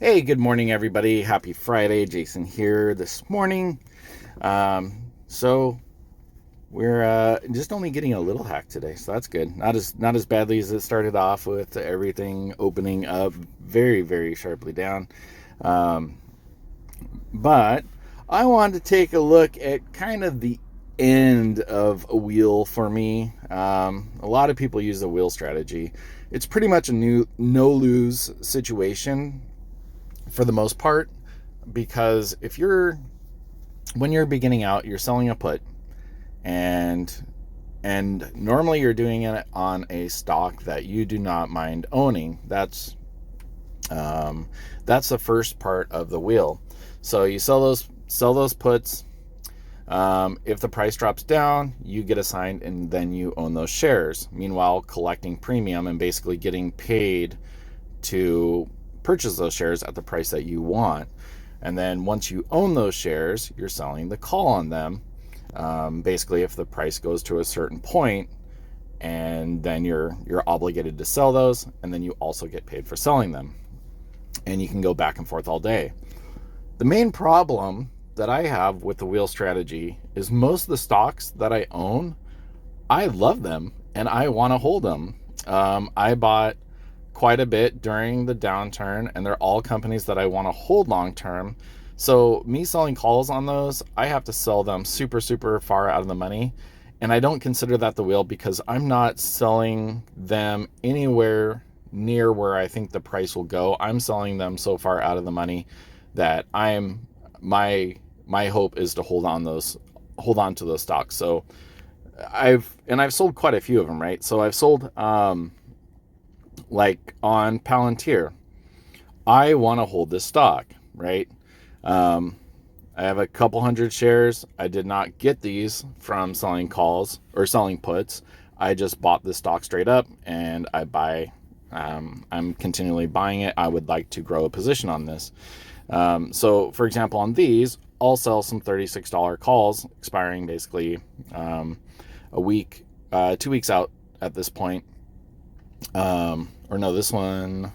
Hey, good morning, everybody. Happy Friday. Jason here this morning. So we're just only getting a little hack today, so that's good. Not as badly as it started off with everything opening up very, very sharply down. Um, but I wanted to take a look at kind of the end of a wheel for me. A lot of people use the wheel strategy. It's pretty much a new no lose situation for the most part, because when you're beginning out, you're selling a put, and normally you're doing it on a stock that you do not mind owning. That's the first part of the wheel. So you sell those puts. If the price drops down, you get assigned, and then you own those shares. Meanwhile, collecting premium and basically getting paid to purchase those shares at the price that you want. And then once you own those shares, you're selling the call on them. Basically, if the price goes to a certain point, and then you're obligated to sell those, and then you also get paid for selling them. And you can go back and forth all day. The main problem that I have with the wheel strategy is most of the stocks that I own, I love them and I want to hold them. I bought quite a bit during the downturn, and they're all companies that I want to hold long term. So me selling calls on those, I have to sell them super, super far out of the money. And I don't consider that the wheel, because I'm not selling them anywhere near where I think the price will go. I'm selling them so far out of the money that my hope is to hold on to those stocks. So I've sold quite a few of them, right? So I've sold like on Palantir, I want to hold this stock, right? I have a couple hundred shares. I did not get these from selling calls or selling puts. I just bought the stock straight up, and I'm continually buying it. I would like to grow a position on this. So for example, on these, I'll sell some $36 calls expiring basically a week, 2 weeks out at this point. Or no, this one,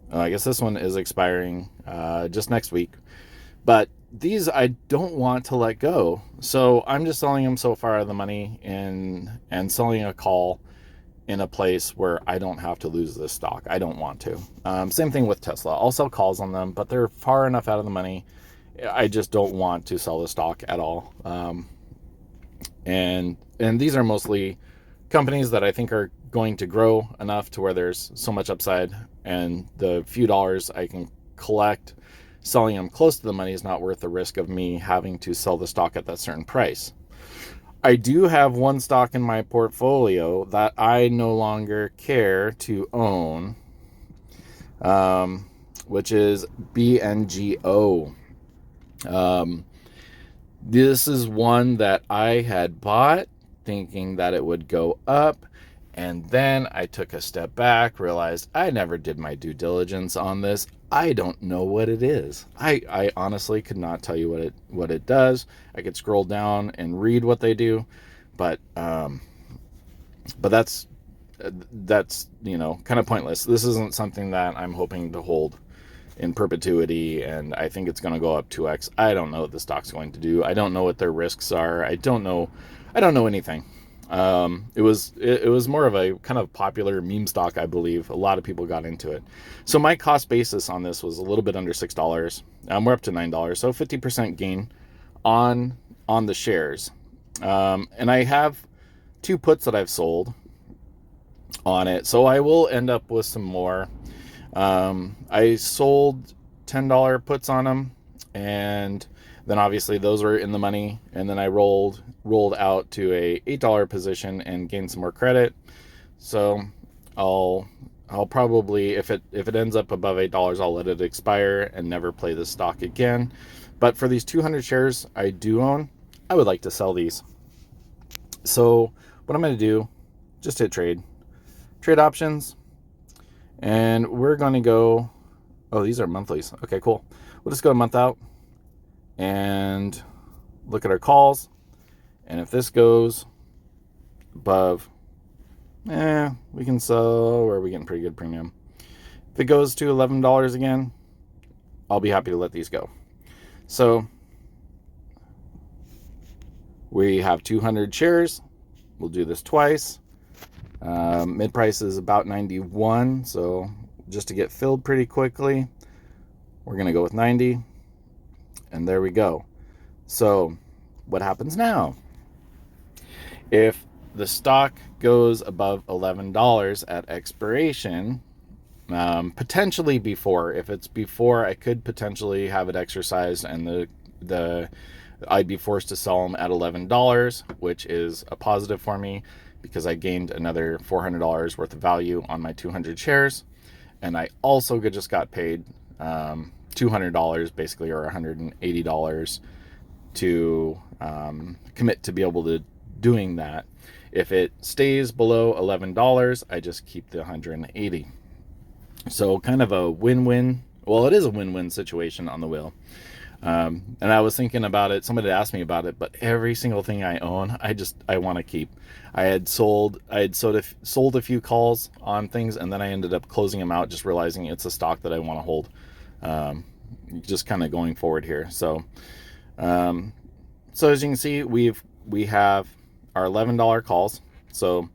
I guess this one is expiring just next week. But these I don't want to let go. So I'm just selling them so far out of the money, and selling a call in a place where I don't have to lose this stock. I don't want to. Same thing with Tesla. I'll sell calls on them, but they're far enough out of the money. I just don't want to sell the stock at all. And these are mostly companies that I think are going to grow enough to where there's so much upside, and the few dollars I can collect selling them close to the money is not worth the risk of me having to sell the stock at that certain price. I do have one stock in my portfolio that I no longer care to own, which is BNGO. This is one that I had bought thinking that it would go up, and then I took a step back, realized I never did my due diligence on this. I don't know what it is. I honestly could not tell you what it does. I could scroll down and read what they do, but that's kind of pointless. This isn't something that I'm hoping to hold in perpetuity, and I think it's going to go up 2x. I don't know what the stock's going to do. I don't know what their risks are. I don't know anything. It was more of a kind of popular meme stock, I believe. A lot of people got into it. So my cost basis on this was a little bit under $6. We're up to $9, so 50% gain on the shares. And I have 2 puts that I've sold on it, so I will end up with some more. I sold $10 puts on them, and then obviously those were in the money, and then I rolled out to a $8 position and gained some more credit. So I'll probably, if it ends up above $8, I'll let it expire and never play this stock again. But for these 200 shares I do own, I would like to sell these. So what I'm going to do, just hit trade options, and we're going to go, oh, these are monthlies. Okay, cool. We'll just go a month out and look at our calls. And if this goes above, we can sell, where are we getting pretty good premium? If it goes to $11 again, I'll be happy to let these go. So we have 200 shares. We'll do this twice. Mid price is about 91, so just to get filled pretty quickly, we're going to go with 90. And there we go. So what happens now? If the stock goes above $11 at expiration, potentially before, if it's before, I could potentially have it exercised and I'd be forced to sell them at $11, which is a positive for me because I gained another $400 worth of value on my 200 shares. And I also just got paid $200 basically, or $180 to commit to be able to doing that. If it stays below $11, I just keep the $180. So kind of a win-win. Well, it is a win-win situation on the wheel. And I was thinking about it. Somebody asked me about it, but every single thing I own, I want to keep. I had sold a few calls on things, and then I ended up closing them out, just realizing it's a stock that I want to hold. Just kind of going forward here. So as you can see, we have our $11 calls. So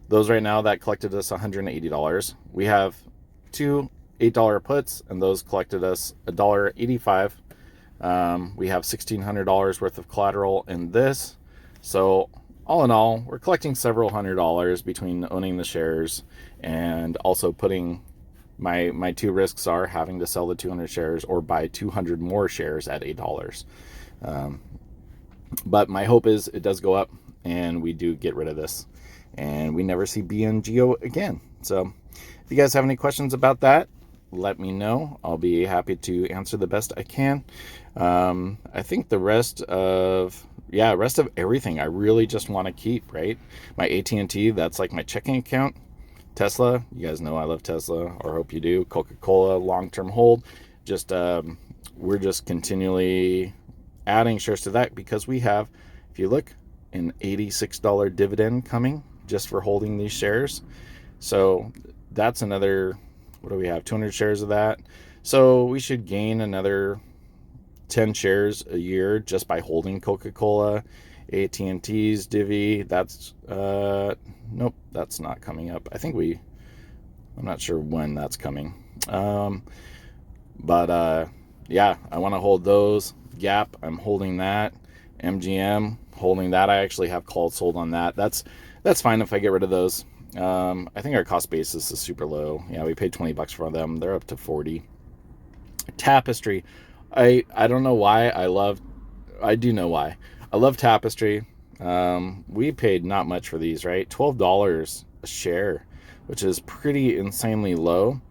those right now, that collected us $180. We have two $8 puts, and those collected us $1.85. We have $1,600 worth of collateral in this. So all in all, we're collecting several $100s between owning the shares and also putting my two risks are having to sell the 200 shares or buy 200 more shares at $8. But my hope is it does go up and we do get rid of this and we never see BNGO again. So if you guys have any questions about that, let me know. I'll be happy to answer the best I can. I think the rest of everything I really just want to keep, right? My AT&T, that's like my checking account. Tesla, you guys know I love Tesla, or hope you do. Coca-Cola, long-term hold. Just we're just continually adding shares to that because we have, if you look, an $86 dividend coming just for holding these shares. So that's another, what do we have? 200 shares of that. So we should gain another 10 shares a year just by holding Coca-Cola, AT&T's divvy. That's nope, that's not coming up. I'm not sure when that's coming. But yeah, I want to hold those. Gap, I'm holding that. MGM, holding that. I actually have called sold on that. That's fine if I get rid of those. I think our cost basis is super low. Yeah, we paid $20 for them. They're up to 40. Tapestry. I don't know why I do know why. I love Tapestry. We paid not much for these, right? $12 a share, which is pretty insanely low.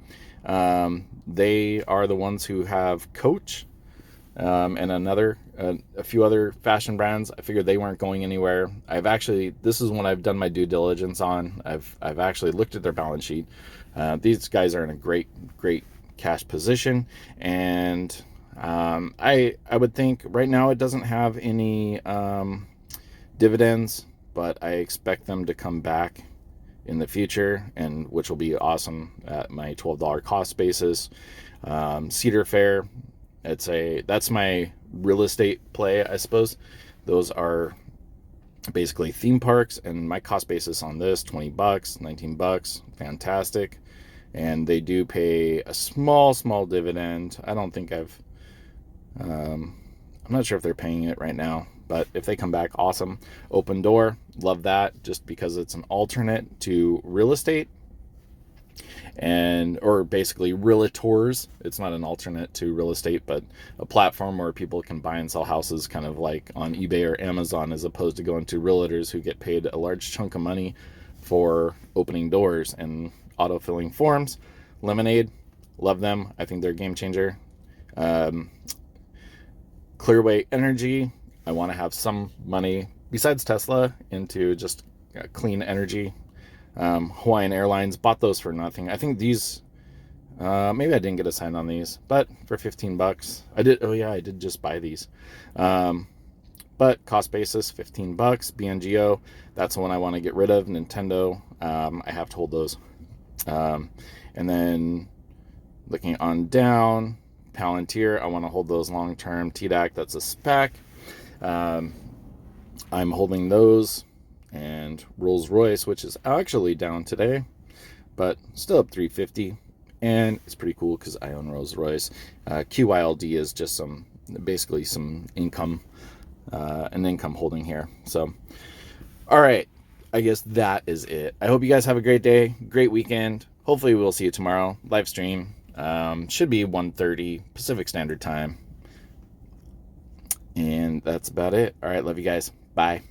They are the ones who have Coach, and a few other fashion brands. I figured they weren't going anywhere. This is one I've done my due diligence on. I've actually looked at their balance sheet. These guys are in a great cash position, and I would think right now it doesn't have any dividends, but I expect them to come back in the future, and which will be awesome at my $12 cost basis. Cedar Fair, that's my real estate play, I suppose. Those are basically theme parks, and my cost basis on this $20, $19, fantastic. And they do pay a small dividend. I don't think I'm not sure if they're paying it right now, but if they come back, awesome. Open Door, love that, just because it's an alternate to real estate, or basically realtors. It's not an alternate to real estate, but a platform where people can buy and sell houses, kind of like on eBay or Amazon, as opposed to going to realtors who get paid a large chunk of money for opening doors and autofilling forms. Lemonade, love them. I think they're a game changer. Clearway Energy, I want to have some money besides Tesla into just clean energy. Hawaiian Airlines, bought those for nothing. I think these, maybe I didn't get a sign on these, but for $15 I did just buy these. But cost basis $15. BNGO, that's the one I want to get rid of. Nintendo, I have to hold those. And then Looking on down, Palantir, I want to hold those long-term. TDAC, that's a SPAC. I'm holding those. And Rolls-Royce, which is actually down today, but still up 350. And it's pretty cool because I own Rolls-Royce. QYLD is just basically some income, an income holding here. So, all right, I guess that is it. I hope you guys have a great day, great weekend. Hopefully we'll see you tomorrow. Live stream should be 1:30 Pacific Standard Time. And that's about it. All right, love you guys. Bye.